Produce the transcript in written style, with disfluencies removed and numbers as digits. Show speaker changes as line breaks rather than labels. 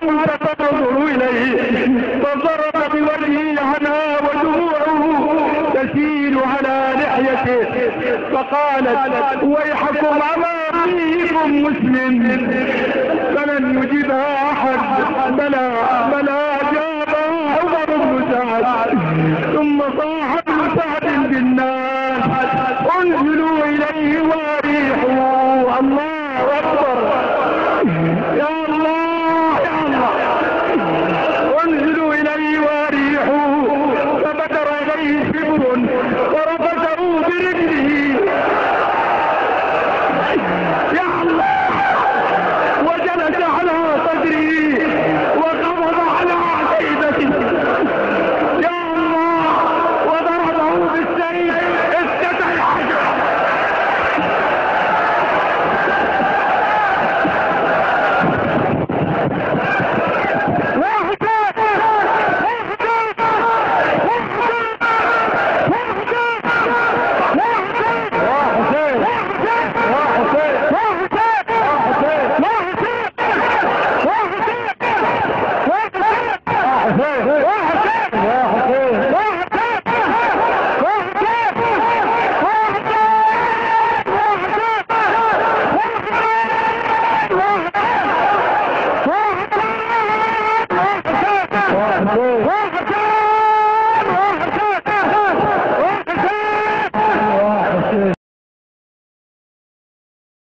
وأنت تنظر إليه، فضرب بوجهه عنها ودموعه تسيل على لحيته، فقالت ويحكم أما فيكم مسلم، فلن يجيبها أحد. بلى بلى جابها عمر بن سعد. ثم صاح ابن سعد بالناس انزلوا إليه واريحوا. الله أكبر، يا الله يا الله. انزلوا إليه واريحوا، فبدر إليه شبر ورفسه برجله